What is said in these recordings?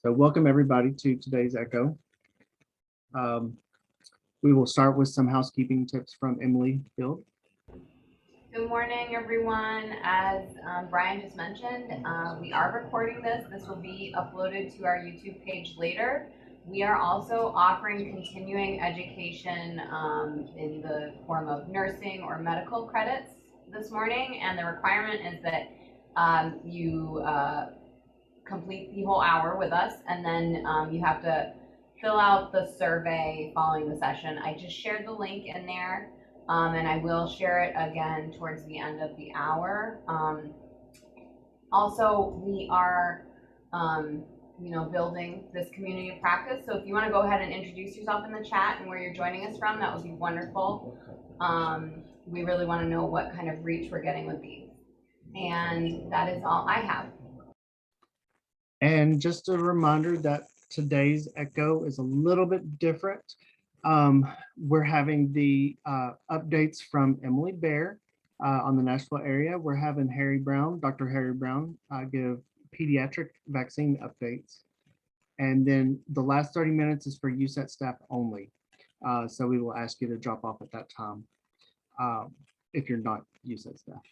So welcome everybody to today's Echo. We will start with some housekeeping tips from Emily Field. Good morning, everyone. As Brian just mentioned, we are recording this. This will be uploaded to our YouTube page later. We are also offering continuing education in the form of nursing or medical credits this morning, and the requirement is that you complete the whole hour with us, and then you have to fill out the survey following the session. I just shared the link in there, and I will share it again towards the end of the hour. Also, we are building this community of practice. So if you want to go ahead and introduce yourself in the chat and where you're joining us from, that would be wonderful. We really want to know what kind of reach we're getting with these. And that is all I have. And just a reminder that today's Echo is a little bit different. We're having the updates from Emily Baer on the Nashville area. We're having Dr. Harry Brown give pediatric vaccine updates. And then the last 30 minutes is for USET staff only. So we will ask you to drop off at that time if you're not USET staff.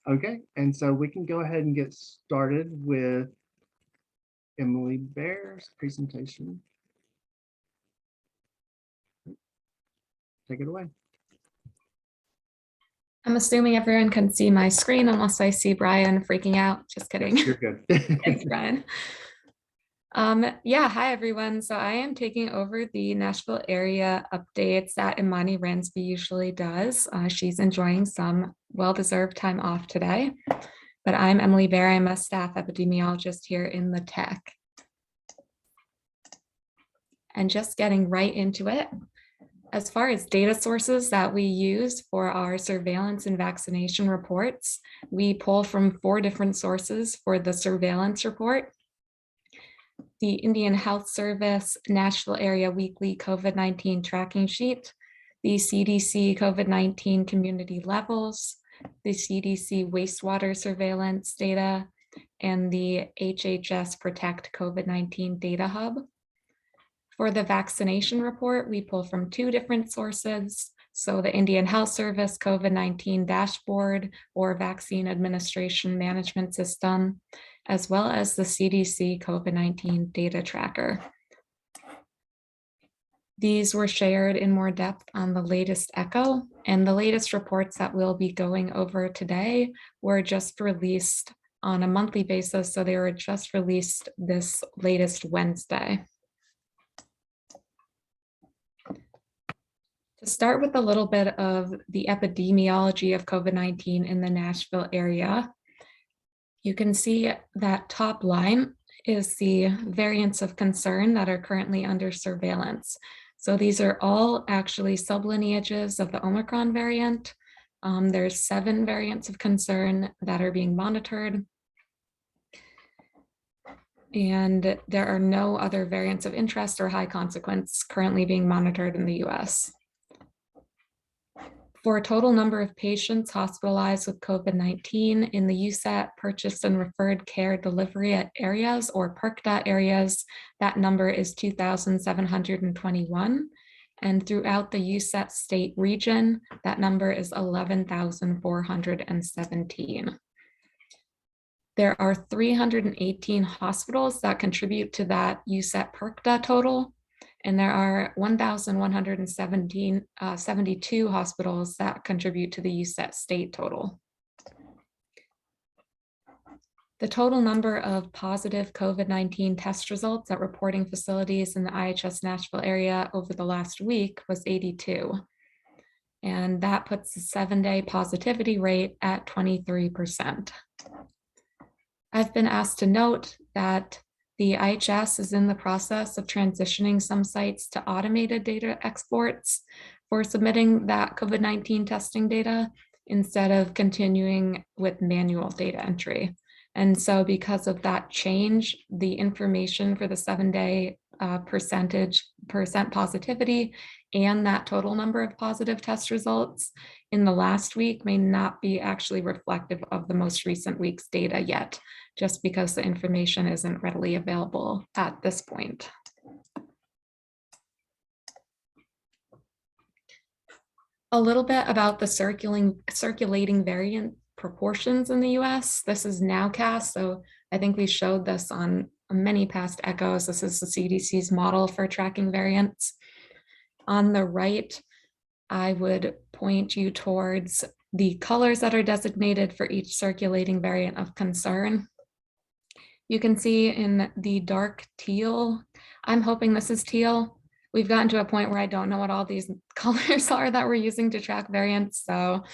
Okay, and so we can go ahead and get started with Emily Baer's presentation. Take it away. I'm assuming everyone can see my screen unless I see Brian freaking out. Just kidding. You're good. Thanks, Brian. Yeah, hi everyone. So I am taking over the Nashville area updates that Imani Ransby usually does. She's enjoying some well-deserved time off today, but I'm Emily Baer. I'm a staff epidemiologist here in the tech. And just getting right into it. As far as data sources that we use for our surveillance and vaccination reports, we pull from 4 different sources for the surveillance report: the Indian Health Service Nashville Area Weekly COVID-19 Tracking Sheet, the CDC COVID-19 Community Levels, the CDC Wastewater Surveillance Data, and the HHS Protect COVID-19 Data Hub. For the vaccination report, we pull from 2 different sources. So the Indian Health Service COVID-19 Dashboard or Vaccine Administration Management System, as well as the CDC COVID-19 Data Tracker. These were shared in more depth on the latest Echo, and the latest reports that we'll be going over today were just released on a monthly basis. So they were just released this latest Wednesday. To start with a little bit of the epidemiology of COVID-19 in the Nashville area, you can see that top line is the variants of concern that are currently under surveillance. So these are all actually sublineages of the Omicron variant. There's 7 variants of concern that are being monitored. And there are no other variants of interest or high consequence currently being monitored in the US. For a total number of patients hospitalized with COVID-19 in the USET purchased and referred care delivery areas or PERCDA areas, that number is 2,721. And throughout the USET state region, that number is 11,417. There are 318 hospitals that contribute to that USET PERCDA total. And there are 1,172 hospitals that contribute to the USET state total. The total number of positive COVID-19 test results at reporting facilities in the IHS Nashville area over the last week was 82. And that puts the 7-day positivity rate at 23%. I've been asked to note that the IHS is in the process of transitioning some sites to automated data exports for submitting that COVID-19 testing data instead of continuing with manual data entry. And so because of that change, the information for the 7-day percent positivity and that total number of positive test results in the last week may not be actually reflective of the most recent week's data yet, just because the information isn't readily available at this point. A little bit about the circulating variant proportions in the US. This is nowcast, so I think we showed this on many past echoes. This is the CDC's model for tracking variants. On the right, I would point you towards the colors that are designated for each circulating variant of concern. You can see in the dark teal, I'm hoping this is teal. We've gotten to a point where I don't know what all these colors are that we're using to track variants. So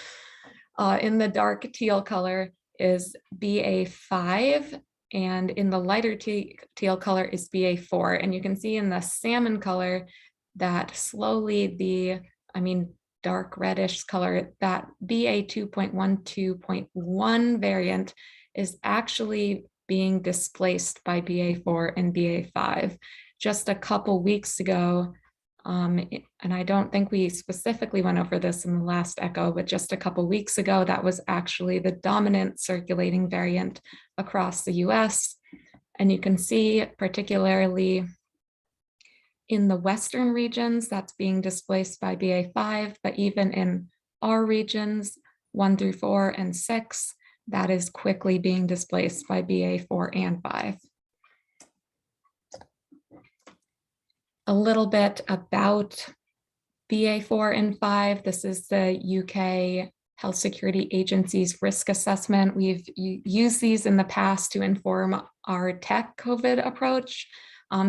in the dark teal color is BA5, and in the lighter teal color is BA4. And you can see in the salmon color that slowly dark reddish color, that BA2.12.1 variant is actually being displaced by BA4 and BA5. Just a couple weeks ago, and I don't think we specifically went over this in the last echo, but just a couple weeks ago, that was actually the dominant circulating variant across the US. And you can see particularly in the Western regions, that's being displaced by BA5, but even in our regions, 1 through 4 and 6, that is quickly being displaced by BA4 and 5. A little bit about BA4 and 5. This is the UK Health Security Agency's risk assessment. We've used these in the past to inform our tech COVID approach.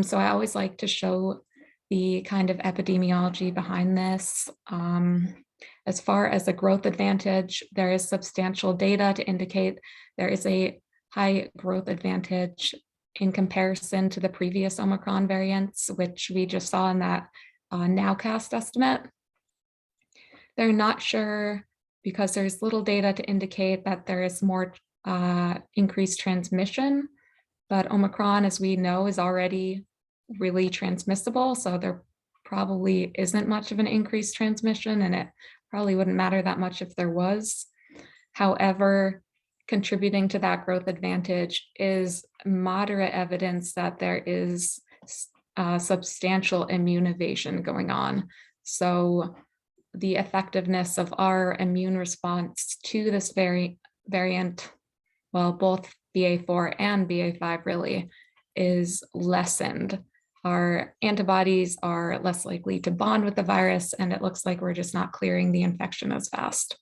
So I always like to show the kind of epidemiology behind this. As far as the growth advantage, there is substantial data to indicate there is a high growth advantage in comparison to the previous Omicron variants, which we just saw in that nowcast estimate. They're not sure because there's little data to indicate that there is more increased transmission, but Omicron, as we know, is already really transmissible, so there probably isn't much of an increased transmission, and it probably wouldn't matter that much if there was. However, contributing to that growth advantage is moderate evidence that there is substantial immune evasion going on. So the effectiveness of our immune response to this variant, well, both BA4 and BA5 really, is lessened. Our antibodies are less likely to bond with the virus, and it looks like we're just not clearing the infection as fast.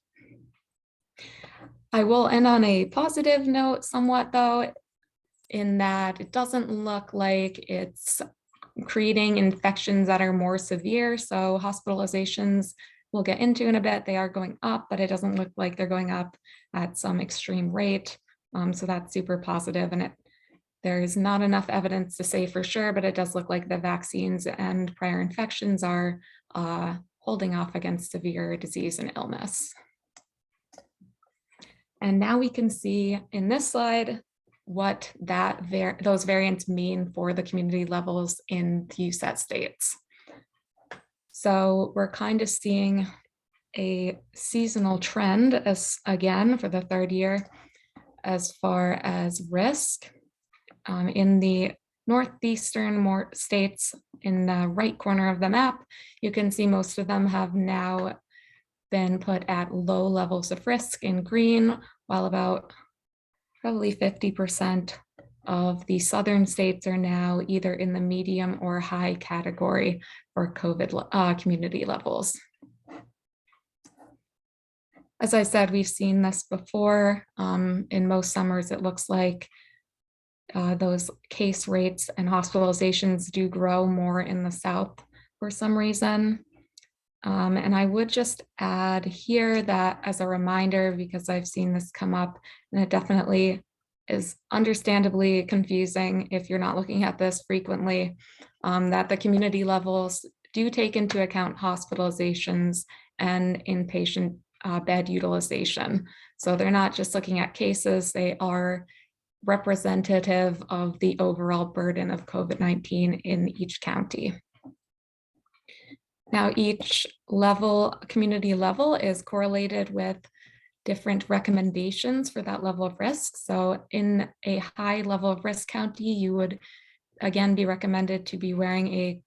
I will end on a positive note somewhat though, in that it doesn't look like it's creating infections that are more severe. So hospitalizations we'll get into in a bit, they are going up, but it doesn't look like they're going up at some extreme rate. So that's super positive, and there is not enough evidence to say for sure, but it does look like the vaccines and prior infections are holding off against severe disease and illness. And now we can see in this slide what those variants mean for the community levels in the USET states. So we're kind of seeing a seasonal trend as again for the third year as far as risk. In the northeastern states in the right corner of the map, you can see most of them have now been put at low levels of risk in green, while about probably 50% of the southern states are now either in the medium or high category for COVID community levels. As I said, we've seen this before. In most summers, it looks like those case rates and hospitalizations do grow more in the south for some reason. And I would just add here that as a reminder, because I've seen this come up, and it definitely is understandably confusing if you're not looking at this frequently, that the community levels do take into account hospitalizations and inpatient bed utilization. So they're not just looking at cases, they are representative of the overall burden of COVID-19 in each county. Now, each level, community level, is correlated with different recommendations for that level of risk. So in a high level of risk county, you would again be recommended to be wearing a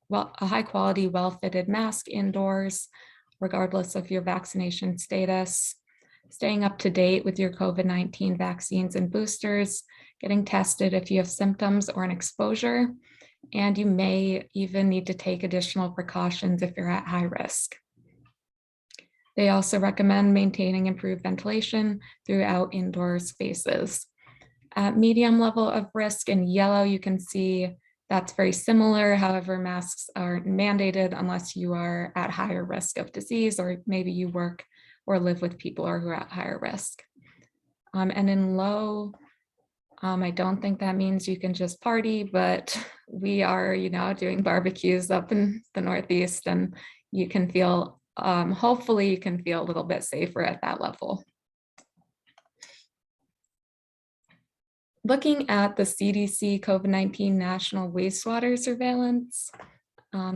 high quality, well-fitted mask indoors, regardless of your vaccination status, staying up to date with your COVID-19 vaccines and boosters, getting tested if you have symptoms or an exposure, and you may even need to take additional precautions if you're at high risk. They also recommend maintaining improved ventilation throughout indoor spaces. At medium level of risk in yellow, you can see that's very similar. However, masks are mandated unless you are at higher risk of disease, or maybe you work or live with people who are at higher risk. And in low, I don't think that means you can just party, but we are, doing barbecues up in the Northeast, and you can feel, hopefully you can feel a little bit safer at that level. Looking at the CDC COVID-19 National Wastewater Surveillance,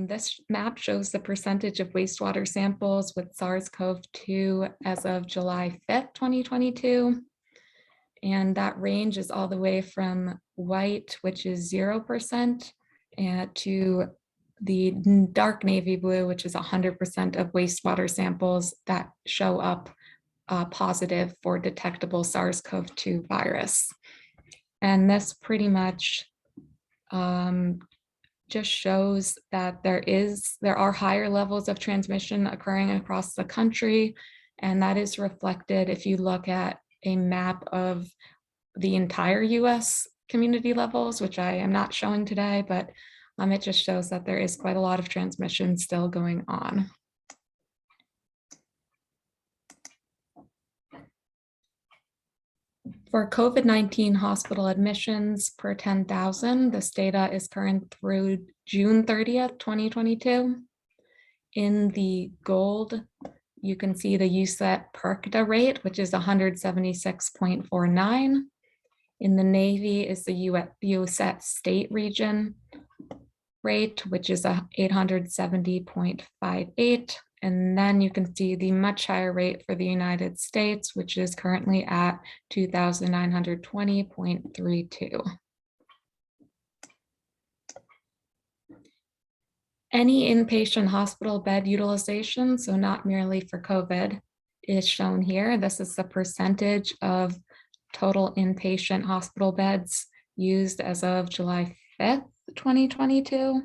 this map shows the percentage of wastewater samples with SARS-CoV-2 as of July 5th, 2022. And that range is all the way from white, which is 0%, to the dark navy blue, which is 100% of wastewater samples that show up positive for detectable SARS-CoV-2 virus. And this pretty much just shows that there are higher levels of transmission occurring across the country. And that is reflected if you look at a map of the entire US community levels, which I am not showing today, but it just shows that there is quite a lot of transmission still going on. For COVID-19 hospital admissions per 10,000, this data is current through June 30th, 2022. In the gold, you can see the USET per capita rate, which is 176.49. In the navy is the USET state region rate, which is 870.58. And then you can see the much higher rate for the United States, which is currently at 2,920.32. Any inpatient hospital bed utilization, so not merely for COVID, is shown here. This is the percentage of total inpatient hospital beds used as of July 5th, 2022.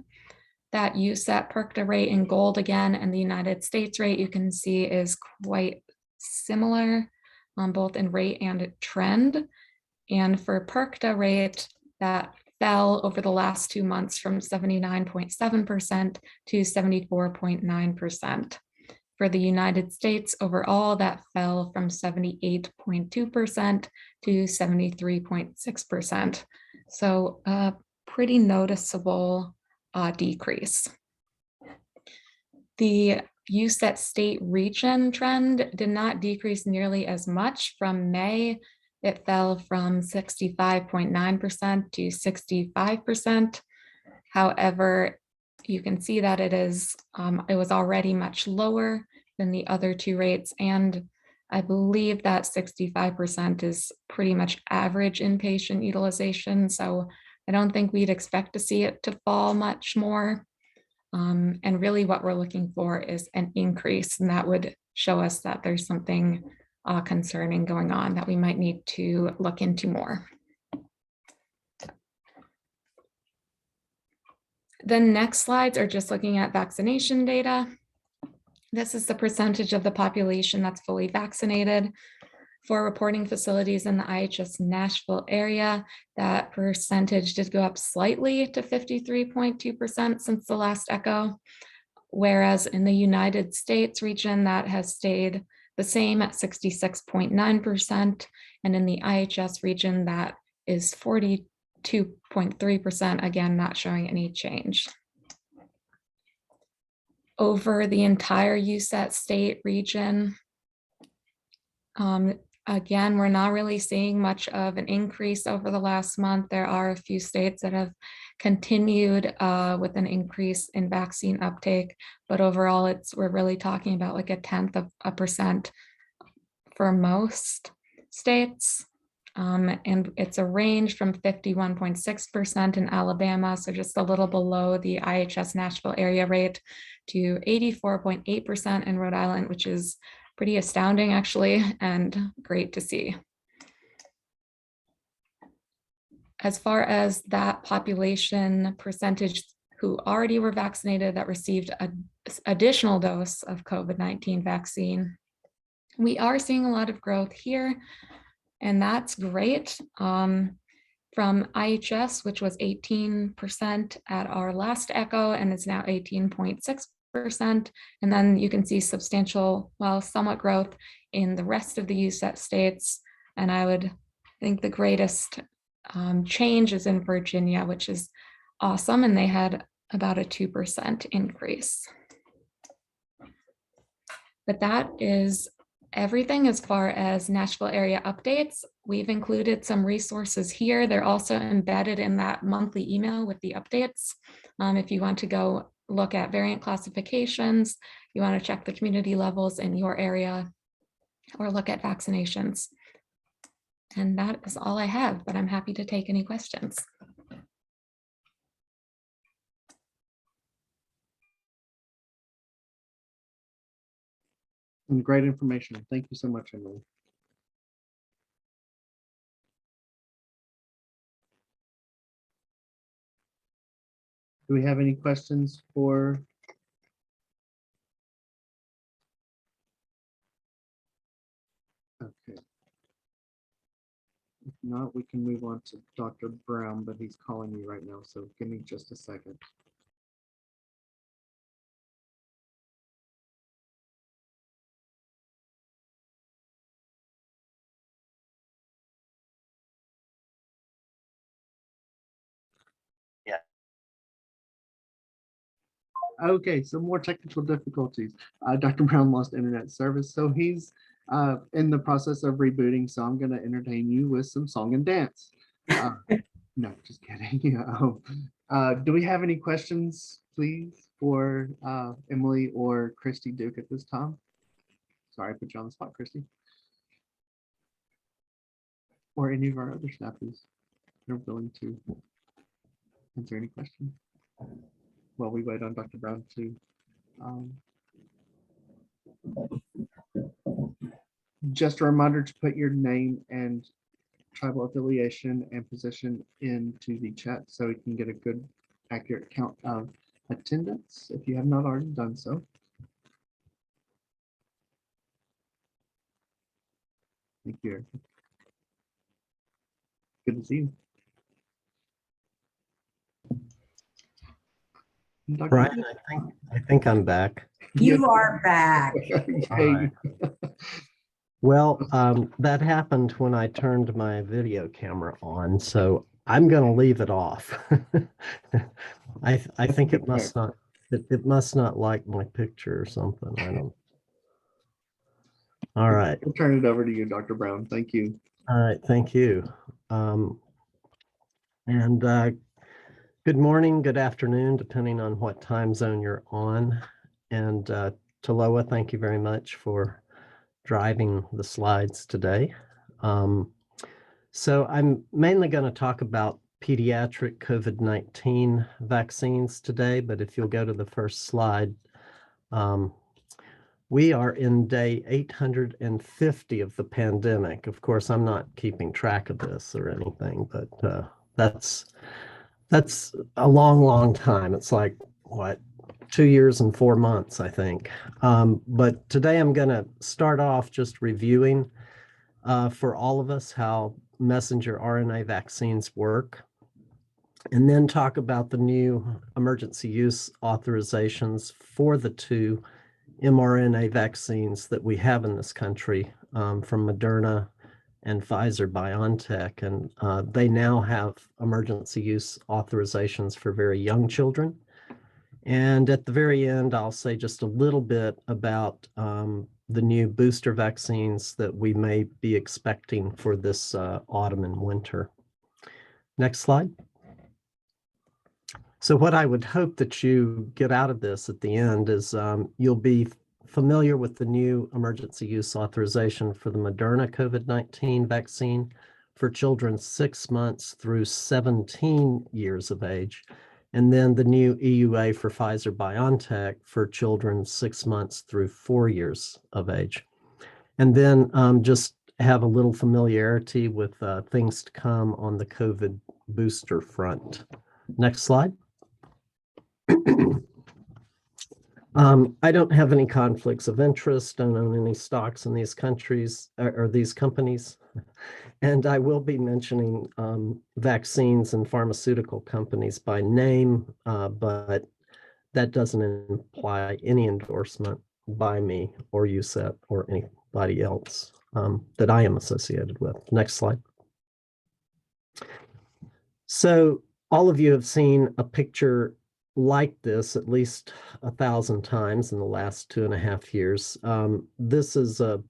That USET per capita rate in gold again, and the United States rate you can see is quite similar, both in rate and trend. And for per capita rate, that fell over the last 2 months from 79.7% to 74.9%. For the United States overall, that fell from 78.2% to 73.6%. So a pretty noticeable decrease. The USET state region trend did not decrease nearly as much from May. It fell from 65.9% to 65%. However, you can see that it was already much lower than the other two rates. And I believe that 65% is pretty much average inpatient utilization. So I don't think we'd expect to see it to fall much more. And really what we're looking for is an increase, and that would show us that there's something concerning going on that we might need to look into more. The next slides are just looking at vaccination data. This is the percentage of the population that's fully vaccinated. For reporting facilities in the IHS Nashville area, that percentage did go up slightly to 53.2% since the last echo, whereas in the United States region, that has stayed the same at 66.9%, and in the IHS region, that is 42.3%, again, not showing any change. Over the entire USET state region, Again, we're not really seeing much of an increase over the last month. There are a few states that have continued with an increase in vaccine uptake, but overall we're really talking about like 0.1% for most states. And it's a range from 51.6% in Alabama, so just a little below the IHS Nashville area rate, to 84.8% in Rhode Island, which is pretty astounding actually, and great to see. As far as that population percentage who already were vaccinated that received an additional dose of COVID-19 vaccine, we are seeing a lot of growth here, and that's great. From IHS, which was 18% at our last echo, and it's now 18.6%. And then you can see substantial, well, somewhat growth in the rest of the USET states. And I would think the greatest change is in Virginia, which is awesome. And they had about a 2% increase. But that is everything as far as Nashville area updates. We've included some resources here. They're also embedded in that monthly email with the updates. If you want to go look at variant classifications, you want to check the community levels in your area, or look at vaccinations. And that is all I have, but I'm happy to take any questions. And great information. Thank you so much, Emily. Do we have any questions for? Okay. If not, we can move on to Dr. Brown, but he's calling me right now, so give me just a second. Okay, so more technical difficulties. Dr. Brown lost internet service, so he's in the process of rebooting. So I'm going to entertain you with some song and dance. No, just kidding. Do we have any questions, please, for Emily or Christy Duke at this time? Sorry, I put you on the spot, Christy. Or any of our other snappies. They're willing to answer any questions while we wait on Dr. Brown to just a reminder to put your name and tribal affiliation and position into the chat so we can get a good accurate count of attendance if you have not already done so. Thank you. Good to see you. Brian, I think I'm back. You are back. Hey. Well, that happened when I turned my video camera on, so I'm going to leave it off. I think it must not like my picture or something. I don't. All right. We'll turn it over to you, Dr. Brown. Thank you. All right. Thank you. Good morning, good afternoon, depending on what time zone you're on. And Taloa, thank you very much for driving the slides today. So I'm mainly going to talk about pediatric COVID-19 vaccines today, but if you'll go to the first slide, we are in day 850 of the pandemic. Of course, I'm not keeping track of this or anything, but that's a long, long time. It's like, what, 2 years and 4 months, I think. But today I'm going to start off just reviewing for all of us how messenger RNA vaccines work, and then talk about the new emergency use authorizations for the 2 mRNA vaccines that we have in this country from Moderna and Pfizer Biontech, and they now have emergency use authorizations for very young children. And at the very end, I'll say just a little bit about the new booster vaccines that we may be expecting for this autumn and winter. Next slide. So what I would hope that you get out of this at the end is you'll be familiar with the new emergency use authorization for the Moderna COVID-19 vaccine for children 6 months through 17 years of age, and then the new EUA for Pfizer Biontech for children 6 months through 4 years of age. And then just have a little familiarity with things to come on the COVID booster front. Next slide. I don't have any conflicts of interest, don't own any stocks in these countries or these companies. And I will be mentioning vaccines and pharmaceutical companies by name, but that doesn't imply any endorsement by me or USET or anybody else that I am associated with. Next slide. So all of you have seen a picture like this at least 1,000 times in the last 2.5 years. This is a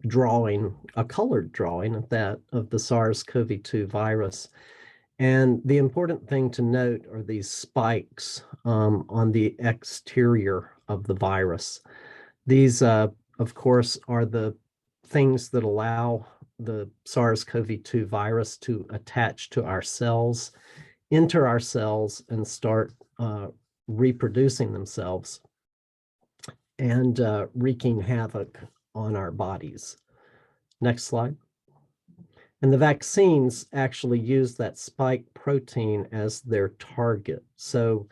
drawing, a colored drawing at that, of the SARS-CoV-2 virus. And the important thing to note are these spikes on the exterior of the virus. These, of course, are the things that allow the SARS-CoV-2 virus to attach to our cells, enter our cells, and start reproducing themselves and wreaking havoc on our bodies. Next slide. And the vaccines actually use that spike protein as their target. So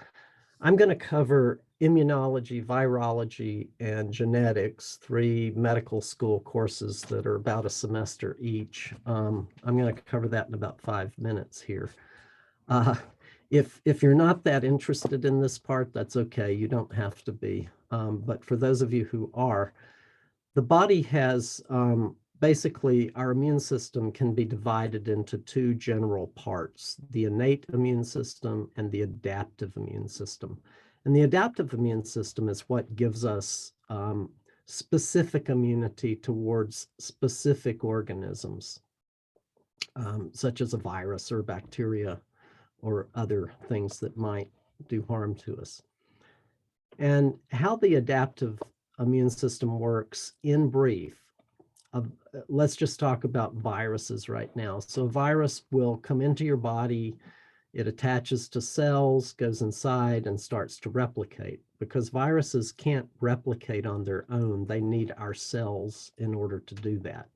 I'm going to cover immunology, virology, and genetics, 3 medical school courses that are about a semester each. I'm going to cover that in about 5 minutes here. If you're not that interested in this part, that's okay. You don't have to be. But for those of you who are, the body has basically, our immune system can be divided into 2 general parts, the innate immune system and the adaptive immune system. And the adaptive immune system is what gives us specific immunity towards specific organisms, such as a virus or bacteria or other things that might do harm to us. And how the adaptive immune system works in brief, let's just talk about viruses right now. So a virus will come into your body, it attaches to cells, goes inside, and starts to replicate. Because viruses can't replicate on their own, they need our cells in order to do that.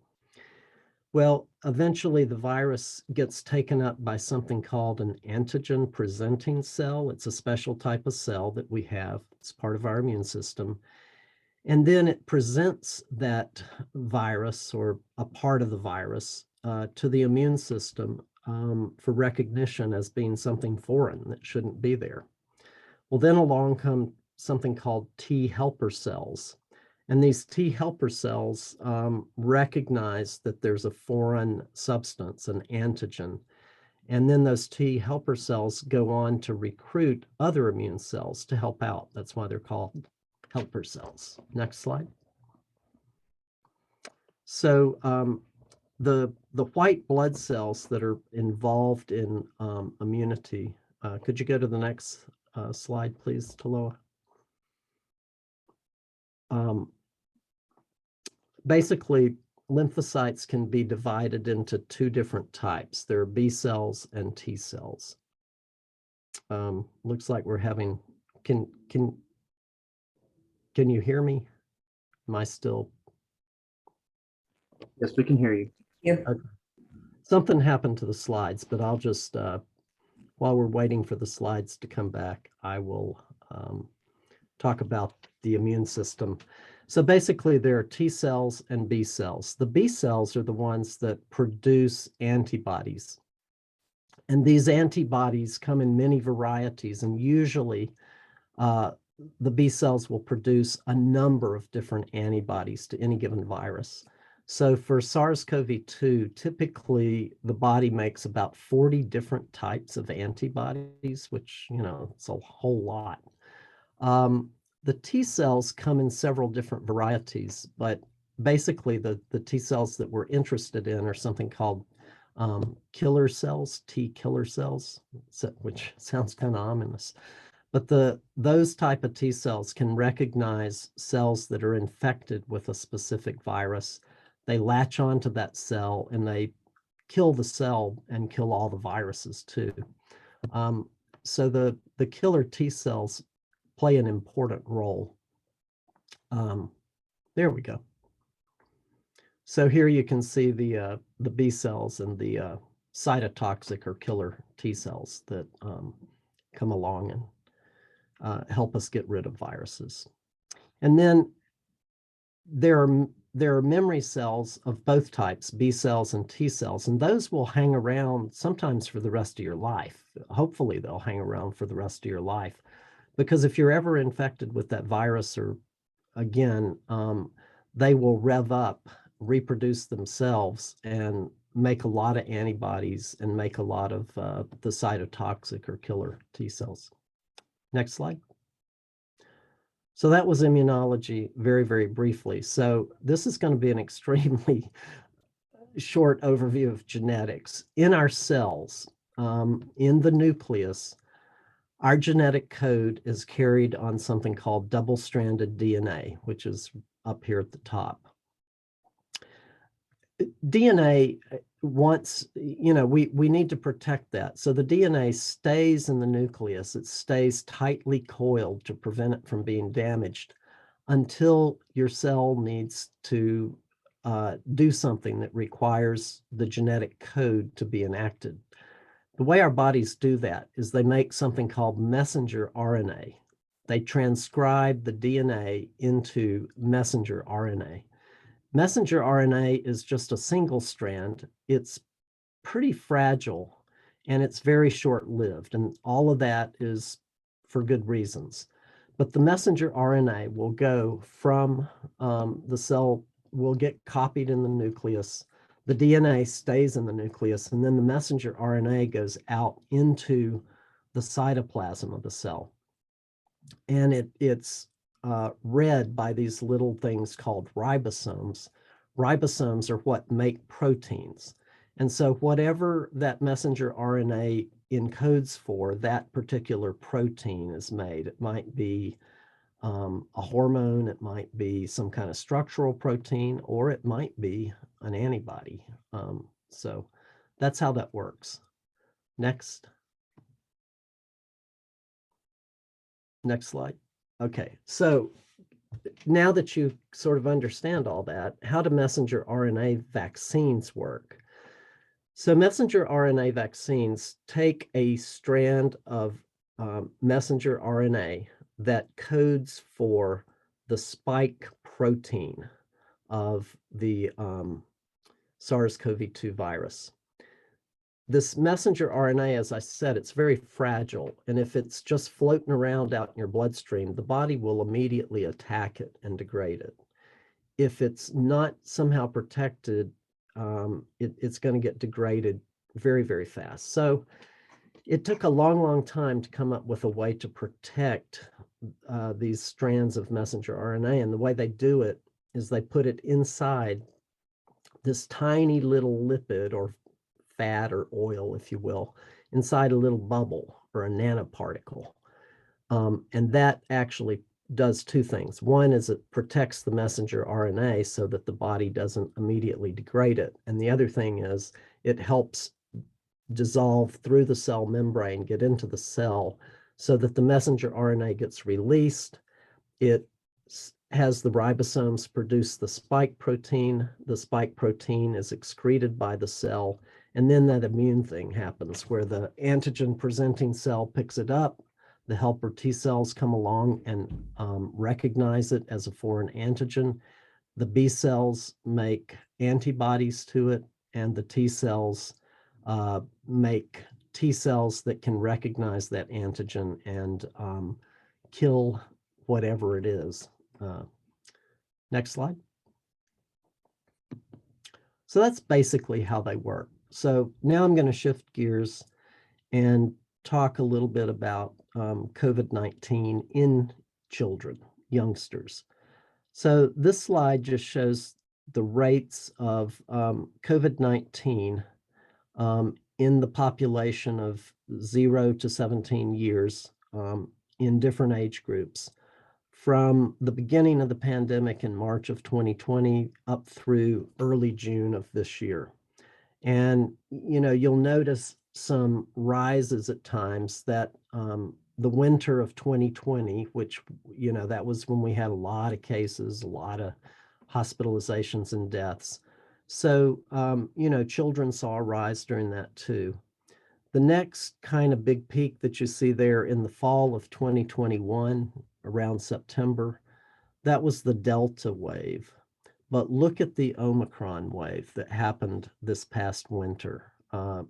Well, eventually the virus gets taken up by something called an antigen presenting cell. It's a special type of cell that we have. It's part of our immune system. And then it presents that virus or a part of the virus to the immune system for recognition as being something foreign that shouldn't be there. Well, then along come something called T helper cells. And these T helper cells recognize that there's a foreign substance, an antigen. And then those T helper cells go on to recruit other immune cells to help out. That's why they're called helper cells. Next slide. So the white blood cells that are involved in immunity, could you go to the next slide, please, Taloa? Basically, lymphocytes can be divided into 2 different types. There are B cells and T cells. Looks like we're having, can you hear me? Am I still? Yes, we can hear you. Yeah. Okay. Something happened to the slides, but I'll just, while we're waiting for the slides to come back, I will talk about the immune system. So basically there are T cells and B cells. The B cells are the ones that produce antibodies. And these antibodies come in many varieties, and usually the B cells will produce a number of different antibodies to any given virus. So for SARS-CoV-2, typically the body makes about 40 different types of antibodies, which, you know, it's a whole lot. the T cells come in several different varieties, but basically the T cells that we're interested in are something called killer cells, T killer cells, which sounds kind of ominous. But those type of T cells can recognize cells that are infected with a specific virus. They latch onto that cell and they kill the cell and kill all the viruses too. So the killer T cells play an important role. There we go. So here you can see the B cells and the cytotoxic or killer T cells that come along and help us get rid of viruses. And then there are memory cells of both types, B cells and T cells, and those will hang around sometimes for the rest of your life. Hopefully they'll hang around for the rest of your life, because if you're ever infected with that virus, or again, they will rev up, reproduce themselves, and make a lot of antibodies and make a lot of the cytotoxic or killer T cells. Next slide. So that was immunology very, very briefly. So this is going to be an extremely short overview of genetics. In our cells, in the nucleus, our genetic code is carried on something called double-stranded DNA, which is up here at the top. DNA wants, we need to protect that. So the DNA stays in the nucleus. It stays tightly coiled to prevent it from being damaged until your cell needs to do something that requires the genetic code to be enacted. The way our bodies do that is they make something called messenger RNA. They transcribe the DNA into messenger RNA. Messenger RNA is just a single strand. It's pretty fragile and it's very short-lived, and all of that is for good reasons. But the messenger RNA will go from the cell, will get copied in the nucleus. The DNA stays in the nucleus, and then the messenger RNA goes out into the cytoplasm of the cell. And it's read by these little things called ribosomes. Ribosomes are what make proteins. And so whatever that messenger RNA encodes for, that particular protein is made. It might be a hormone, it might be some kind of structural protein, or it might be an antibody. So that's how that works. Next. Next slide. Okay, so now that you sort of understand all that, how do messenger RNA vaccines work? So messenger RNA vaccines take a strand of messenger RNA that codes for the spike protein of the SARS-CoV-2 virus. This messenger RNA, as I said, it's very fragile, and if it's just floating around out in your bloodstream, the body will immediately attack it and degrade it. If it's not somehow protected, it's going to get degraded very, very fast. So it took a long, long time to come up with a way to protect these strands of messenger RNA, and the way they do it is they put it inside this tiny little lipid or fat or oil, if you will, inside a little bubble or a nanoparticle. And that actually does two things. One is it protects the messenger RNA so that the body doesn't immediately degrade it. And the other thing is it helps dissolve through the cell membrane, get into the cell, so that the messenger RNA gets released. It has the ribosomes produce the spike protein. The spike protein is excreted by the cell. And then that immune thing happens where the antigen presenting cell picks it up. The helper T cells come along and recognize it as a foreign antigen. The B cells make antibodies to it, and the T cells make T cells that can recognize that antigen and kill whatever it is. Next slide. So that's basically how they work. So now I'm going to shift gears and talk a little bit about COVID-19 in children. youngsters. So this slide just shows the rates of COVID-19 in the population of 0 to 17 years in different age groups from the beginning of the pandemic in March of 2020 up through early June of this year. And, you know, you'll notice some rises at times that the winter of 2020, which, you know, that was when we had a lot of cases, a lot of hospitalizations and deaths. So, you know, children saw a rise during that too. The next kind of big peak that you see there in the fall of 2021, around September, that was the Delta wave. But look at the Omicron wave that happened this past winter,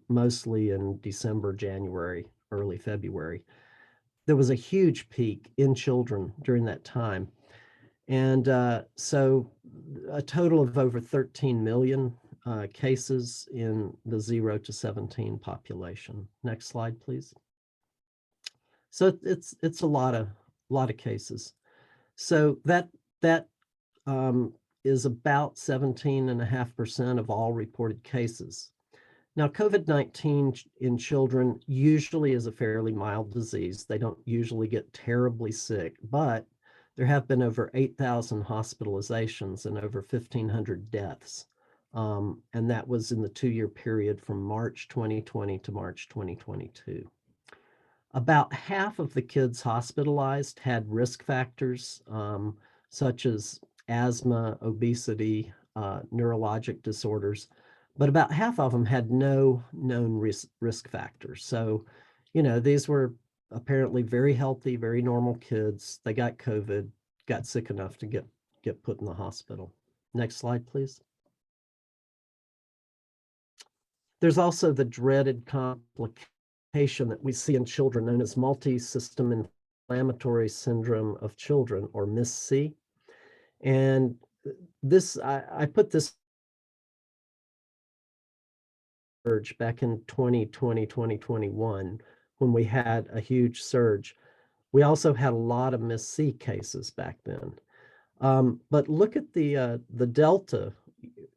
mostly in December, January, early February. There was a huge peak in children during that time. And so a total of over 13 million cases in the 0 to 17 population. Next slide, please. So it's a lot of cases. So that is about 17.5% of all reported cases. Now, COVID-19 in children usually is a fairly mild disease. They don't usually get terribly sick, but there have been over 8,000 hospitalizations and over 1,500 deaths. And that was in the 2-year period from March 2020 to March 2022. About half of the kids hospitalized had risk factors, such as asthma, obesity, neurologic disorders, but about half of them had no known risk factors. So, you know, these were apparently very healthy, very normal kids. They got COVID, got sick enough to get put in the hospital. Next slide, please. There's also the dreaded complication that we see in children known as multi-system inflammatory syndrome of children, or MIS-C. And this, I put this surge back in 2020, 2021, when we had a huge surge. We also had a lot of MIS-C cases back then. But look at the Delta,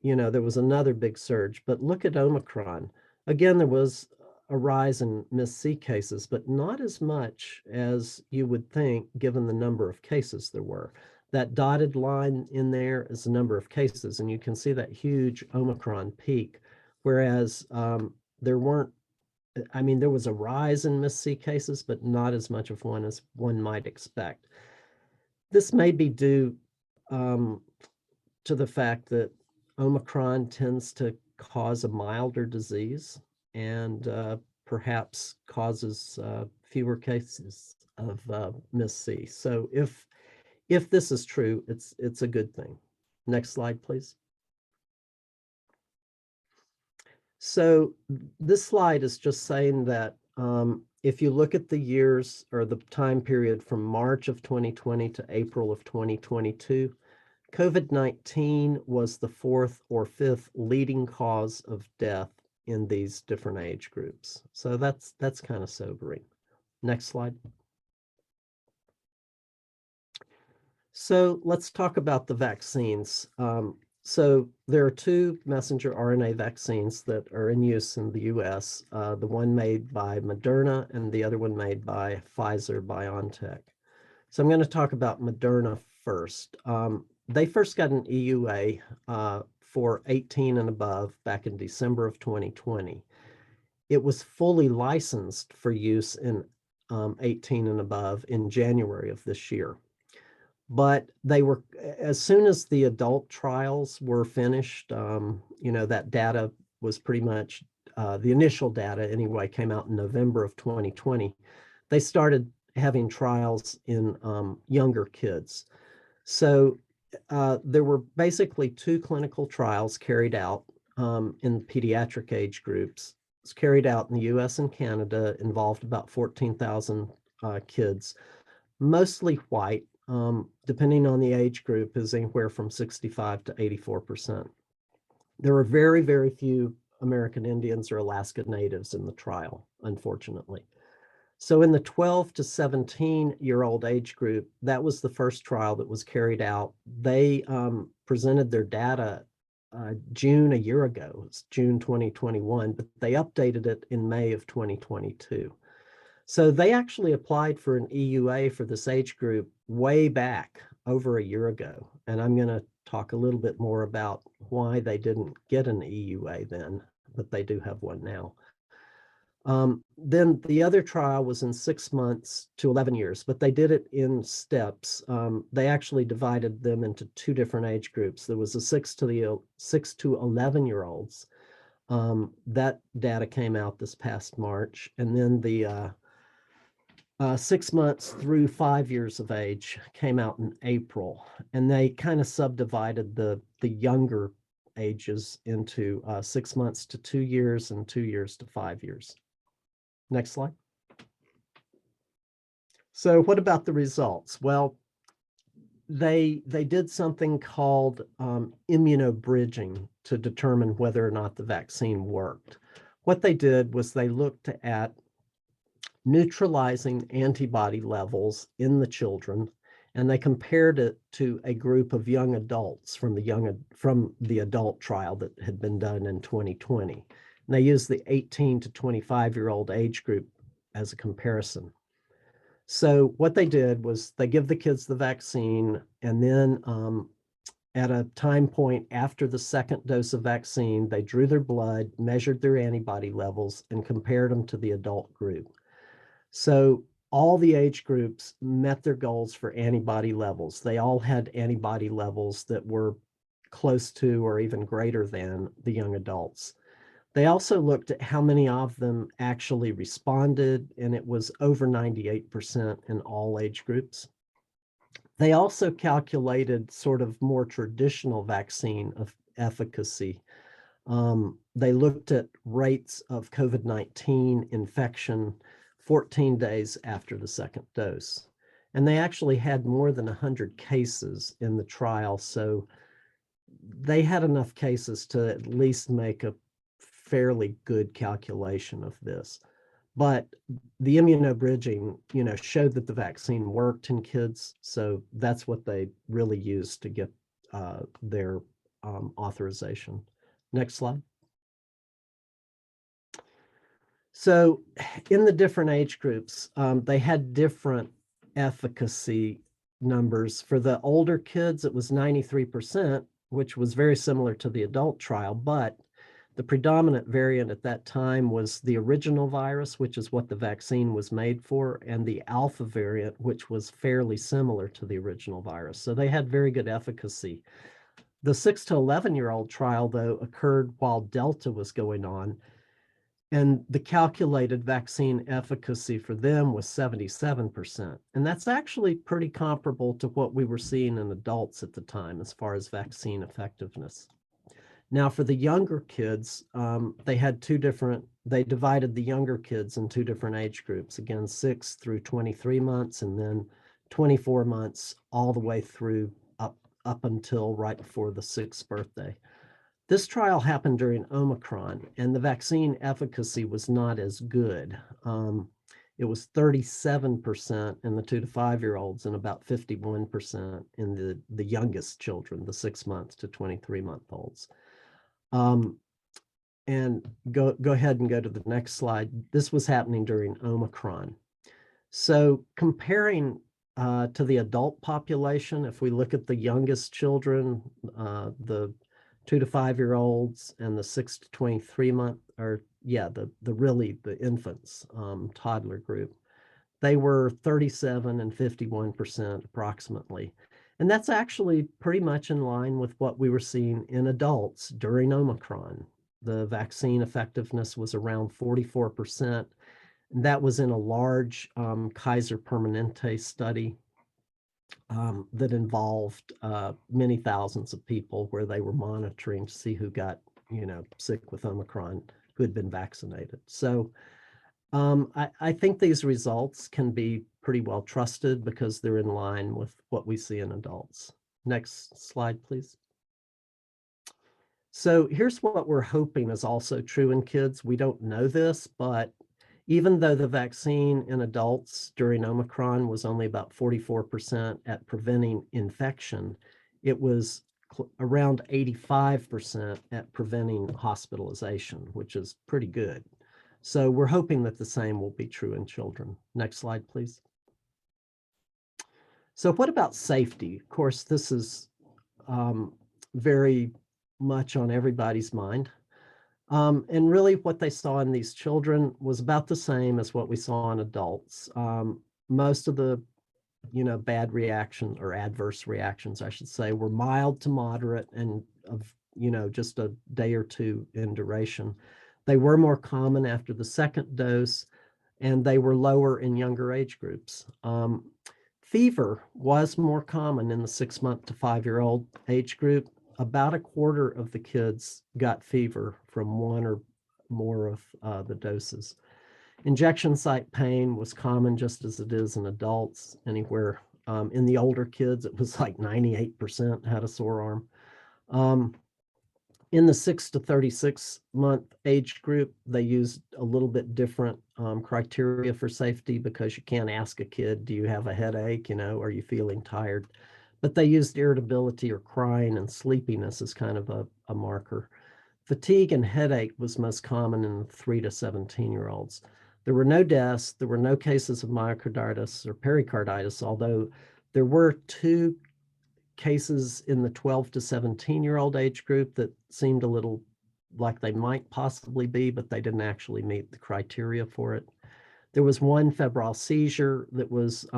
you know, there was another big surge, but look at Omicron. Again, there was a rise in MIS-C cases, but not as much as you would think, given the number of cases there were. That dotted line in there is the number of cases, and you can see that huge Omicron peak, whereas there weren't, I mean, there was a rise in MIS-C cases, but not as much of one as one might expect. This may be due to the fact that Omicron tends to cause a milder disease and perhaps causes fewer cases of MIS-C. So if this is true, it's a good thing. Next slide, please. So this slide is just saying that if you look at the years or the time period from March of 2020 to April of 2022, COVID-19 was the 4th or 5th leading cause of death in these different age groups. So that's kind of sobering. Next slide. So let's talk about the vaccines. So there are 2 messenger RNA vaccines that are in use in the US, the one made by Moderna and the other one made by Pfizer Biontech. So I'm going to talk about Moderna first. They first got an EUA for 18 and above back in December of 2020. It was fully licensed for use in 18 and above in January of this year. But they were, as soon as the adult trials were finished, you know, that data was pretty much, the initial data anyway, came out in November of 2020. They started having trials in younger kids. So there were basically 2 clinical trials carried out in pediatric age groups. It's carried out in the US and Canada, involved about 14,000 kids, mostly white. Depending on the age group, is anywhere from 65 to 84%. There were very, very few American Indians or Alaska Natives in the trial, unfortunately. So in the 12 to 17-year-old age group, that was the first trial that was carried out. They presented their data June a year ago. It's June 2021, but they updated it in May of 2022. So they actually applied for an EUA for this age group way back over a year ago. And I'm going to talk a little bit more about why they didn't get an EUA then, but they do have one now. Then the other trial was in 6 months to 11 years, but they did it in steps. They actually divided them into two different age groups. There was a 6 to 11-year-olds. That data came out this past March. And then the 6 months through 5 years of age came out in April. And they kind of subdivided the younger ages into 6 months to 2 years and 2 years to 5 years. Next slide. So what about the results? Well, they did something called immunobridging to determine whether or not the vaccine worked. What they did was they looked at neutralizing antibody levels in the children, and they compared it to a group of young adults from the adult trial that had been done in 2020. And they used the 18 to 25-year-old age group as a comparison. So what they did was they give the kids the vaccine, and then at a time point after the second dose of vaccine, they drew their blood, measured their antibody levels, and compared them to the adult group. So all the age groups met their goals for antibody levels. They all had antibody levels that were close to or even greater than the young adults. They also looked at how many of them actually responded, and it was over 98% in all age groups. They also calculated sort of more traditional vaccine of efficacy. They looked at rates of COVID-19 infection 14 days after the second dose. And they actually had more than 100 cases in the trial, so they had enough cases to at least make a fairly good calculation of this. But the immunobridging, showed that the vaccine worked in kids. So that's what they really used to get their authorization. Next slide. So in the different age groups, they had different efficacy numbers. For the older kids, it was 93%, which was very similar to the adult trial, but the predominant variant at that time was the original virus, which is what the vaccine was made for, and the alpha variant, which was fairly similar to the original virus. So they had very good efficacy. The 6 to 11-year-old trial, though, occurred while Delta was going on, and the calculated vaccine efficacy for them was 77%. And that's actually pretty comparable to what we were seeing in adults at the time as far as vaccine effectiveness. Now, for the younger kids, they divided the younger kids in two different age groups, again, 6 through 23 months, and then 24 months all the way through up until right before the 6th birthday. This trial happened during Omicron, and the vaccine efficacy was not as good. It was 37% in the 2 to 5-year-olds and about 51% in the youngest children, the 6 months to 23-month-olds. And go ahead and go to the next slide. This was happening during Omicron. So comparing to the adult population, if we look at the youngest children, the 2 to 5-year-olds and the 6 to 23 month, or the infants, toddler group, they were 37 and 51% approximately. And that's actually pretty much in line with what we were seeing in adults during Omicron. The vaccine effectiveness was around 44%. And that was in a large Kaiser Permanente study that involved many thousands of people, where they were monitoring to see who got, sick with Omicron, who had been vaccinated. So I think these results can be pretty well trusted because they're in line with what we see in adults. Next slide, please. So here's what we're hoping is also true in kids. We don't know this, but Even though the vaccine in adults during Omicron was only about 44% at preventing infection, it was around 85% at preventing hospitalization, which is pretty good. So we're hoping that the same will be true in children. Next slide, please. So what about safety? Of course, this is very much on everybody's mind. And really what they saw in these children was about the same as what we saw in adults. Most of the, bad reactions or adverse reactions, I should say, were mild to moderate and of, just a day or two in duration. They were more common after the second dose, and they were lower in younger age groups. Fever was more common in the 6-month to 5-year-old age group. About a quarter of the kids got fever from one or more of the doses. Injection site pain was common just as it is in adults, anywhere. In the older kids, it was like 98% had a sore arm. In the 6 to 36-month age group, they used a little bit different criteria for safety because you can't ask a kid, do you have a headache? Are you feeling tired? But they used irritability or crying and sleepiness as kind of a marker. Fatigue and headache was most common in the 3 to 17-year-olds. There were no deaths. There were no cases of myocarditis or pericarditis, although there were 2 cases in the 12 to 17-year-old age group that seemed a little like they might possibly be, but they didn't actually meet the criteria for it. There was 1 febrile seizure that was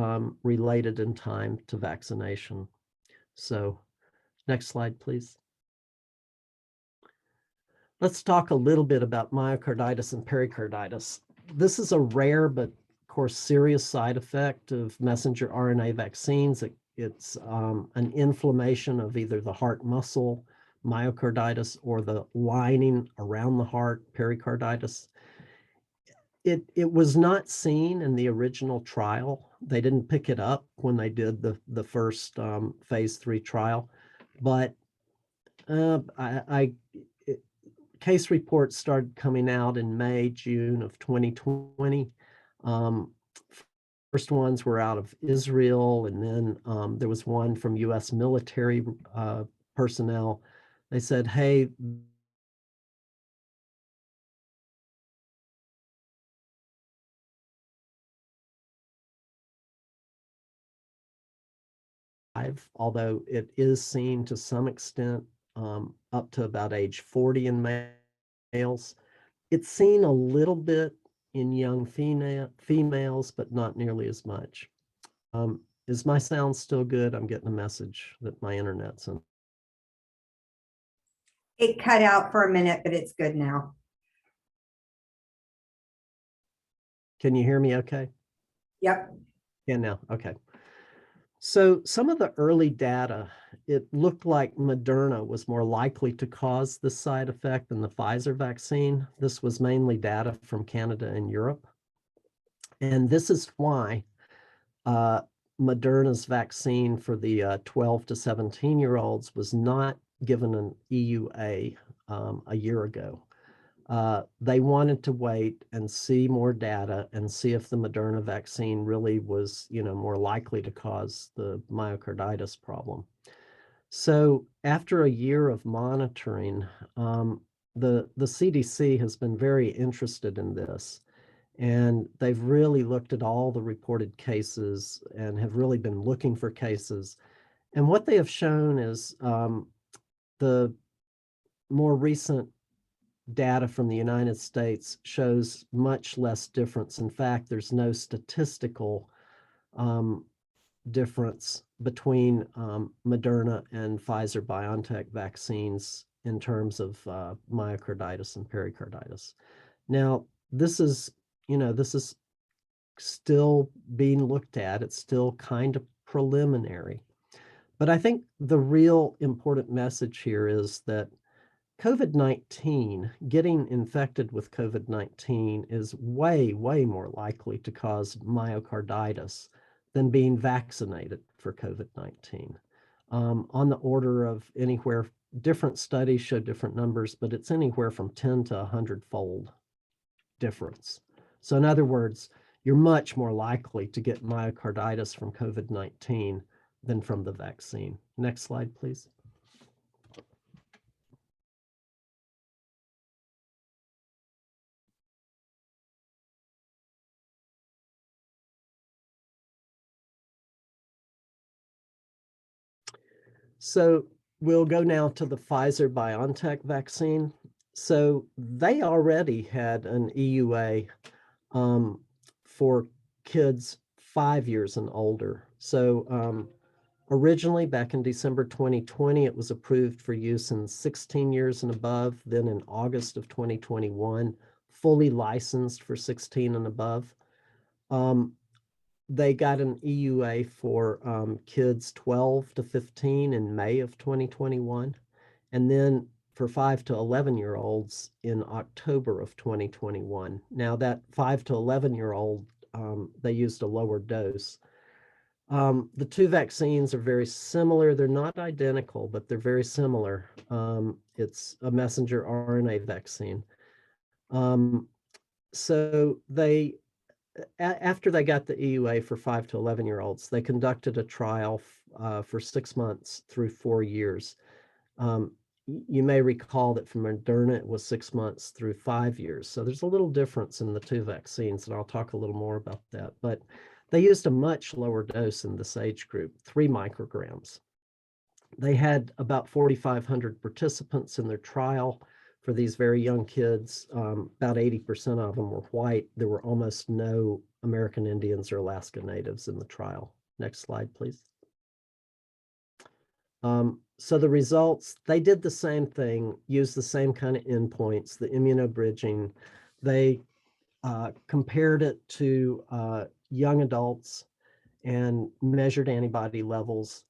related in time to vaccination. So next slide, please. Let's talk a little bit about myocarditis and pericarditis. This is a rare but, of course, serious side effect of messenger RNA vaccines. It's an inflammation of either the heart muscle, myocarditis, or the lining around the heart, pericarditis. It was not seen in the original trial. They didn't pick it up when they did the first phase 3 trial, but case reports started coming out in May, June of 2020. First ones were out of Israel, and then there was one from US military personnel. They said, hey, although it is seen to some extent up to about age 40 in males. It's seen a little bit in young females, but not nearly as much. Is my sound still good? I'm getting a message that my internet's in. It cut out for a minute, but it's good now. Can you hear me okay? Yep. Yeah, now, okay. So some of the early data, it looked like Moderna was more likely to cause this side effect than the Pfizer vaccine. This was mainly data from Canada and Europe. And this is why Moderna's vaccine for the 12 to 17-year-olds was not given an EUA a year ago. They wanted to wait and see more data and see if the Moderna vaccine really was, more likely to cause the myocarditis problem. So after a year of monitoring, the CDC has been very interested in this, and they've really looked at all the reported cases and have really been looking for cases. And what they have shown is the more recent data from the United States shows much less difference. In fact, there's no statistical difference between Moderna and Pfizer Biontech vaccines in terms of myocarditis and pericarditis. Now, this is still being looked at. It's still kind of preliminary. But I think the real important message here is that COVID-19, getting infected with COVID-19 is way, way more likely to cause myocarditis than being vaccinated for COVID-19. On the order of anywhere, different studies show different numbers, but it's anywhere from 10 to 100-fold difference So in other words, you're much more likely to get myocarditis from COVID-19 than from the vaccine. Next slide, please. So we'll go now to the Pfizer Biontech vaccine. So they already had an EUA for kids 5 years and older. So originally back in December 2020, it was approved for use in 16 years and above. Then in August of 2021, fully licensed for 16 and above. They got an EUA for kids 12 to 15 in May of 2021. And then for 5 to 11-year-olds in October of 2021. Now that 5 to 11-year-old, they used a lower dose. The two vaccines are very similar. They're not identical, but they're very similar. It's a messenger RNA vaccine. So they, after they got the EUA for 5 to 11-year-olds, they conducted a trial for 6 months through 4 years. You may recall that for Moderna, it was 6 months through 5 years. So there's a little difference in the two vaccines, and I'll talk a little more about that. But they used a much lower dose in this age group, 3 micrograms. They had about 4,500 participants in their trial for these very young kids. About 80% of them were white. There were almost no American Indians or Alaska Natives in the trial. Next slide, please. So the results, they did the same thing, used the same kind of endpoints, the immunobridging. They compared it to young adults and measured antibody levels.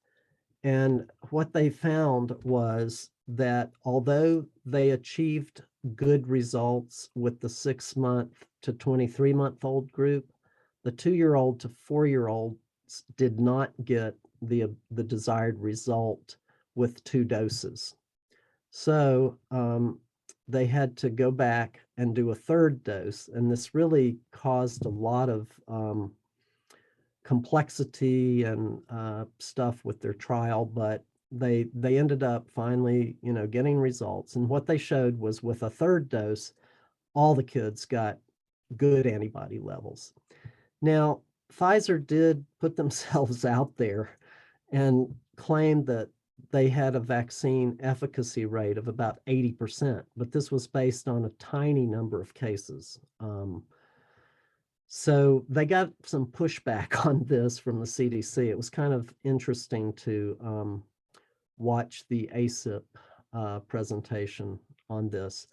And what they found was that although they achieved good results with the 6-month to 23-month-old group, the 2-year-old to 4-year-olds did not get the desired result with 2 doses. So they had to go back and do a 3rd dose, and this really caused a lot of complexity and stuff with their trial, but they ended up finally, getting results. And what they showed was with a 3rd dose, all the kids got good antibody levels. Now, Pfizer did put themselves out there and claimed that they had a vaccine efficacy rate of about 80%, but this was based on a tiny number of cases. So they got some pushback on this from the CDC. It was kind of interesting to watch the ACIP presentation on this.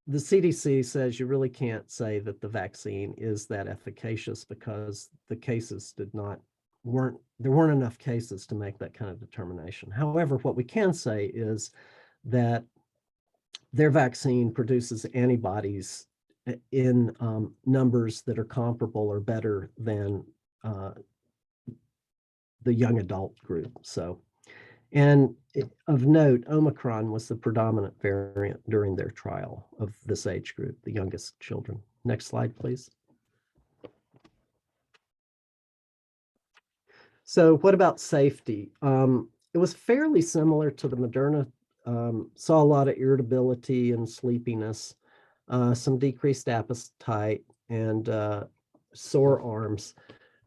The CDC says you really can't say that the vaccine is that efficacious because the cases there weren't enough cases to make that kind of determination. However, what we can say is that their vaccine produces antibodies in numbers that are comparable or better than the young adult group. So, and of note, Omicron was the predominant variant during their trial of this age group, the youngest children. Next slide, please. So what about safety? It was fairly similar to the Moderna. Saw a lot of irritability and sleepiness, some decreased appetite, and sore arms.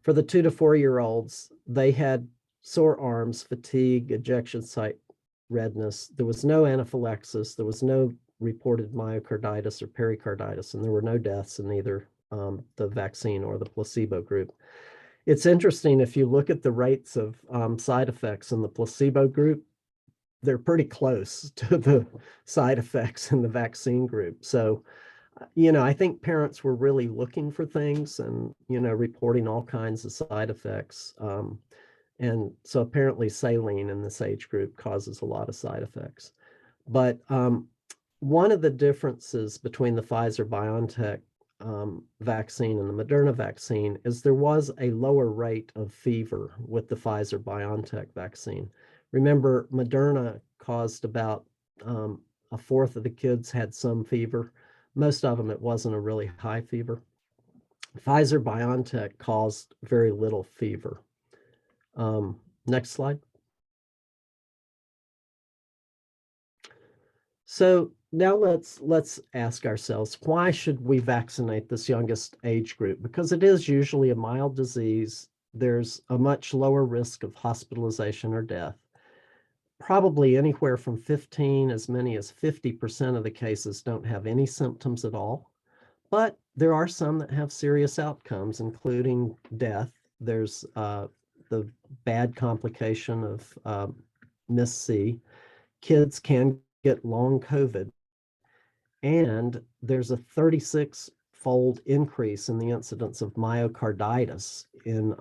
For the 2 to 4-year-olds, they had sore arms, fatigue, ejection site redness. There was no anaphylaxis. There was no reported myocarditis or pericarditis, and there were no deaths in either the vaccine or the placebo group. It's interesting, if you look at the rates of side effects in the placebo group, they're pretty close to the side effects in the vaccine group. So, I think parents were really looking for things and, reporting all kinds of side effects. And so apparently saline in this age group causes a lot of side effects. But one of the differences between the Pfizer-BioNTech vaccine and the Moderna vaccine is there was a lower rate of fever with the Pfizer-BioNTech vaccine. Remember, Moderna caused about 1/4 of the kids had some fever. most of them, it wasn't a really high fever. Pfizer Biontech caused very little fever. Next slide. So now let's ask ourselves, why should we vaccinate this youngest age group? Because it is usually a mild disease. There's a much lower risk of hospitalization or death. Probably anywhere from 15, as many as 50% of the cases don't have any symptoms at all. But there are some that have serious outcomes, including death. There's the bad complication of MIS-C. Kids can get long COVID, and there's a 36-fold increase in the incidence of myocarditis in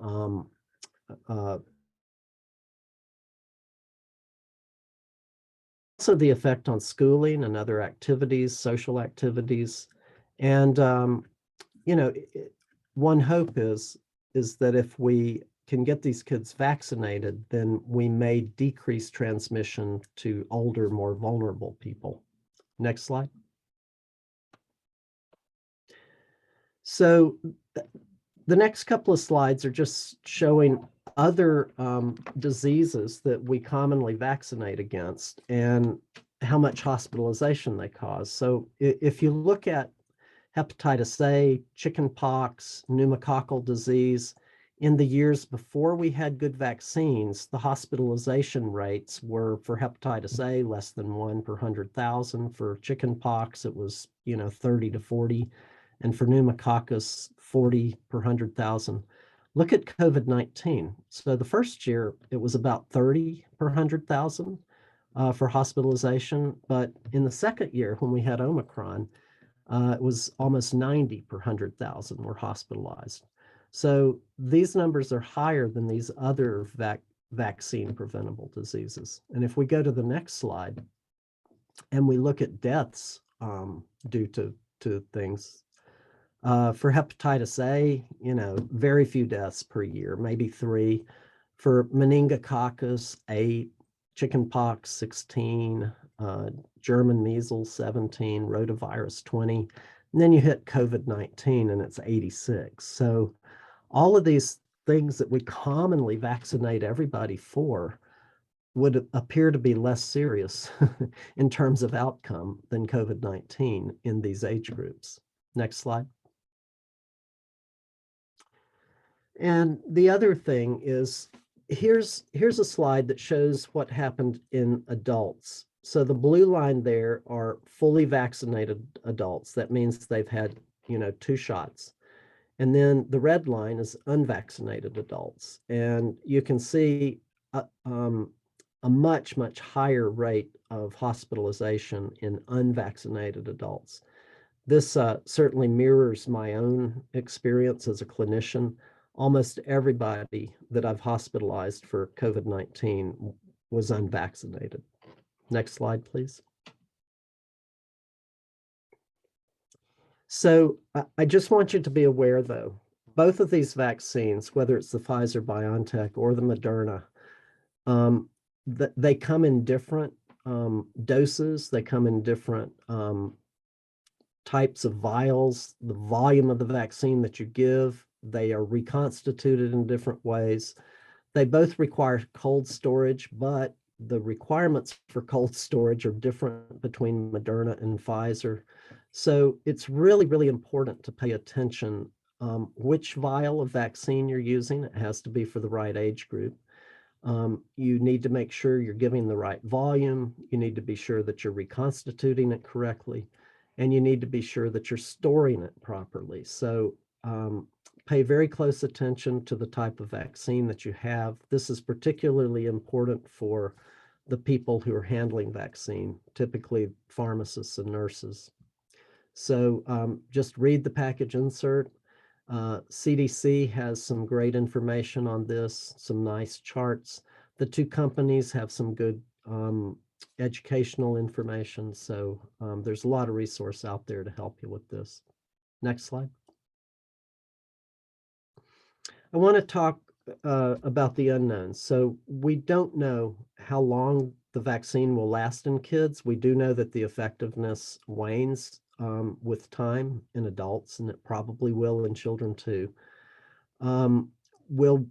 also the effect on schooling and other activities, social activities. And, one hope is that if we can get these kids vaccinated, then we may decrease transmission to older, more vulnerable people. Next slide. So the next couple of slides are just showing other diseases that we commonly vaccinate against and how much hospitalization they cause. So if you look at hepatitis A, chickenpox, pneumococcal disease, in the years before we had good vaccines, the hospitalization rates were for hepatitis A less than 1 per 100,000. For chickenpox, it was 30 to 40, and for pneumococcus, 40 per 100,000. Look at COVID-19. So the first year, it was about 30 per 100,000 for hospitalization. But in the second year, when we had Omicron, it was almost 90 per 100,000 were hospitalized. So these numbers are higher than these other vaccine preventable diseases. And if we go to the next slide and we look at deaths due to things, for hepatitis A, very few deaths per year, maybe 3. For meningococcus, 8, chickenpox, 16, German measles, 17, rotavirus, 20. And then you hit COVID-19 and it's 86. So all of these things that we commonly vaccinate everybody for would appear to be less serious in terms of outcome than COVID-19 in these age groups. Next slide. And the other thing is, here's a slide that shows what happened in adults. So the blue line there are fully vaccinated adults. That means they've had, 2 shots. And then the red line is unvaccinated adults. And you can see a much, much higher rate of hospitalization in unvaccinated adults. This certainly mirrors my own experience as a clinician. Almost everybody that I've hospitalized for COVID-19 was unvaccinated. Next slide, please. So I just want you to be aware, though, both of these vaccines, whether it's the Pfizer BioNTech or the Moderna, they come in different doses. They come in different types of vials, the volume of the vaccine that you give. They are reconstituted in different ways. They both require cold storage, but the requirements for cold storage are different between Moderna and Pfizer. So it's really, really important to pay attention which vial of vaccine you're using. It has to be for the right age group. You need to make sure you're giving the right volume. You need to be sure that you're reconstituting it correctly. And you need to be sure that you're storing it properly. So pay very close attention to the type of vaccine that you have. This is particularly important for the people who are handling vaccine, typically pharmacists and nurses. So just read the package insert. CDC has some great information on this, some nice charts. The 2 companies have some good educational information. So there's a lot of resource out there to help you with this. Next slide. I want to talk about the unknowns. So we don't know how long the vaccine will last in kids. We do know that the effectiveness wanes with time in adults, and it probably will in children too. Um, will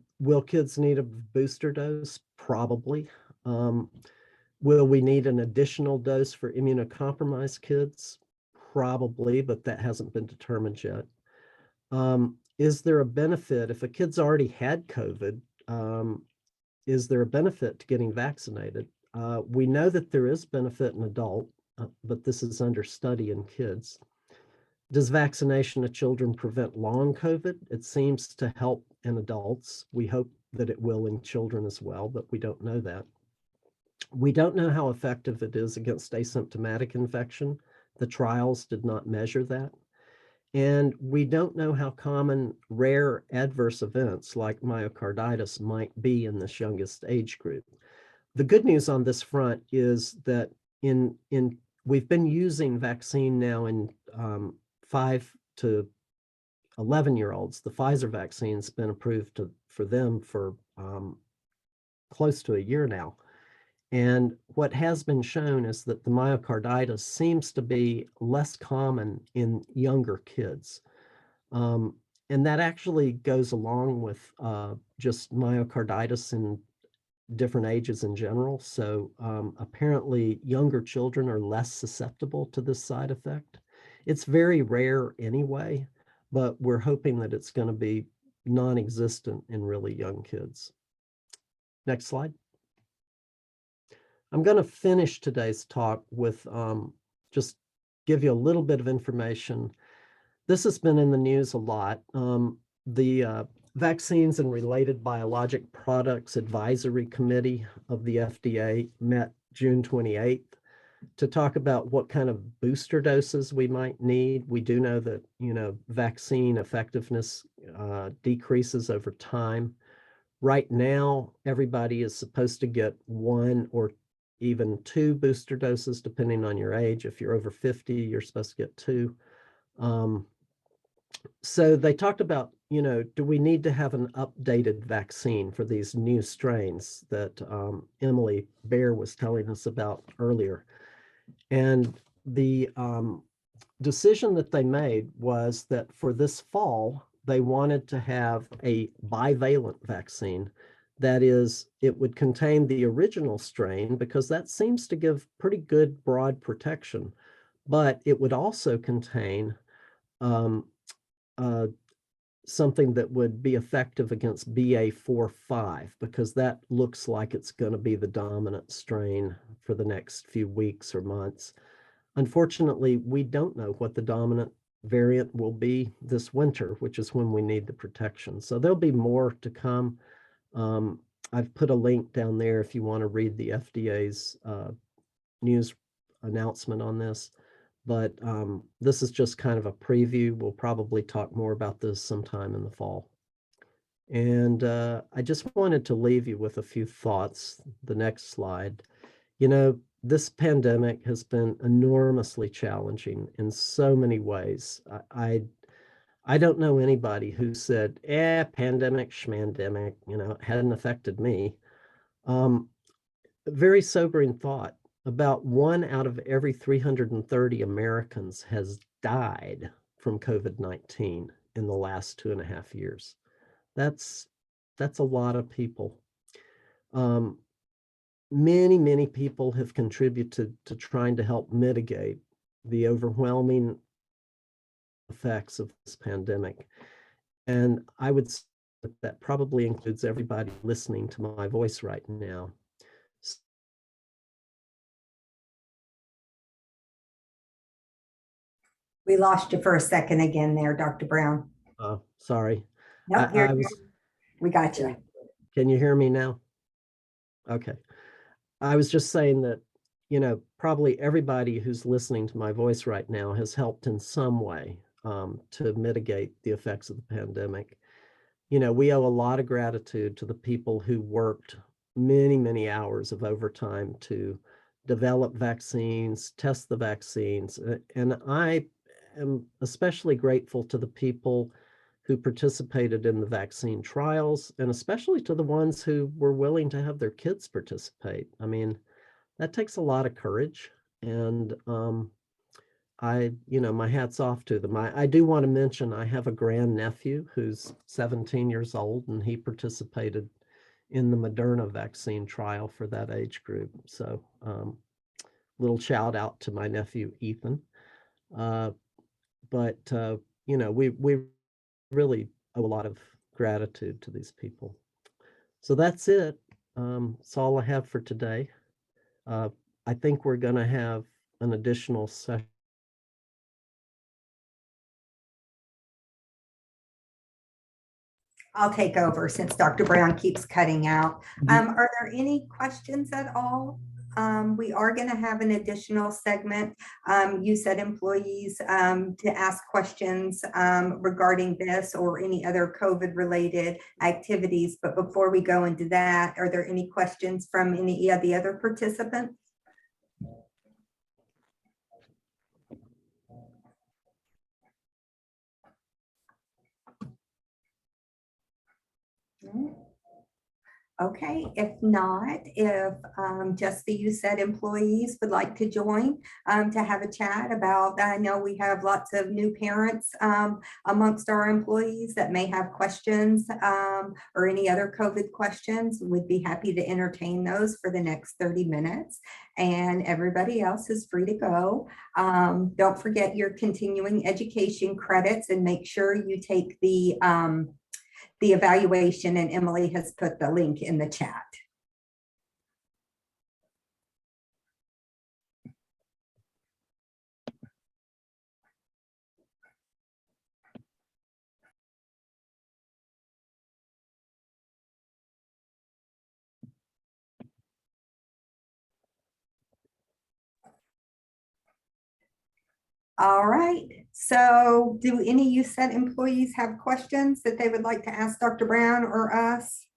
kids need a booster dose? Probably. Will we need an additional dose for immunocompromised kids? Probably, but that hasn't been determined yet. Is there a benefit if a kid's already had COVID? Is there a benefit to getting vaccinated? We know that there is benefit in adult, but this is under study in kids. Does vaccination of children prevent long COVID? It seems to help in adults. We hope that it will in children as well, but we don't know that. We don't know how effective it is against asymptomatic infection. The trials did not measure that. And we don't know how common rare adverse events like myocarditis might be in this youngest age group. The good news on this front is that we've been using vaccine now in 5 to 11-year-olds. The Pfizer vaccine's been approved for them for close to a year now. And what has been shown is that the myocarditis seems to be less common in younger kids. And that actually goes along with just myocarditis in different ages in general. So apparently younger children are less susceptible to this side effect. It's very rare anyway, but we're hoping that it's going to be non-existent in really young kids. Next slide. I'm going to finish today's talk with just give you a little bit of information. This has been in the news a lot. The Vaccines and Related Biologic Products Advisory Committee of the FDA met June 28th to talk about what kind of booster doses we might need. We do know that, vaccine effectiveness decreases over time. Right now, everybody is supposed to get 1 or even 2 booster doses, depending on your age. If you're over 50, you're supposed to get 2. So they talked about, do we need to have an updated vaccine for these new strains that Emily Baer was telling us about earlier? And the decision that they made was that for this fall, they wanted to have a bivalent vaccine. That is, it would contain the original strain because that seems to give pretty good broad protection, but it would also contain something that would be effective against BA.4/5 because that looks like it's going to be the dominant strain for the next few weeks or months. Unfortunately, we don't know what the dominant variant will be this winter, which is when we need the protection. So there'll be more to come. I've put a link down there if you want to read the FDA's news announcement on this. But this is just kind of a preview. We'll probably talk more about this sometime in the fall. And I just wanted to leave you with a few thoughts. The next slide. This pandemic has been enormously challenging in so many ways. I don't know anybody who said, pandemic, schmandemic, it hadn't affected me. Very sobering thought. About 1 out of every 330 Americans has died from COVID-19 in the last 2.5 years. That's a lot of people. Many people have contributed to trying to help mitigate the overwhelming effects of this pandemic. And I would say that probably includes everybody listening to my voice right now. We lost you for a second again there, Dr. Brown. Sorry. Nope, we got you. Can you hear me now? Okay. I was just saying that, probably everybody who's listening to my voice right now has helped in some way to mitigate the effects of the pandemic. We owe a lot of gratitude to the people who worked many hours of overtime to develop vaccines, test the vaccines. And I am especially grateful to the people who participated in the vaccine trials, and especially to the ones who were willing to have their kids participate. I mean, that takes a lot of courage. And my hat's off to them. I do want to mention I have a grandnephew who's 17 years old, and he participated in the Moderna vaccine trial for that age group. So little shout out to my nephew, Ethan. But we really owe a lot of gratitude to these people. So that's it. That's all I have for today. I think we're going to have an additional session. I'll take over since Dr. Brown keeps cutting out. Are there any questions at all? We are going to have an additional segment. USET employees to ask questions regarding this or any other COVID-related activities. But before we go into that, are there any questions from any of the other participants? Okay, if not, if just the USET employees would like to join to have a chat about, I know we have lots of new parents amongst our employees that may have questions or any other COVID questions, we'd be happy to entertain those for the next 30 minutes. And everybody else is free to go. Don't forget your continuing education credits and make sure you take the evaluation, and Emily has put the link in the chat. All right, so do any USET employees have questions that they would like to ask Dr. Brown or us?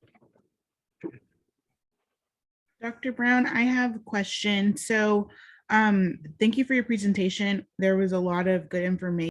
Dr. Brown, I have a question. So thank you for your presentation. There was a lot of good information.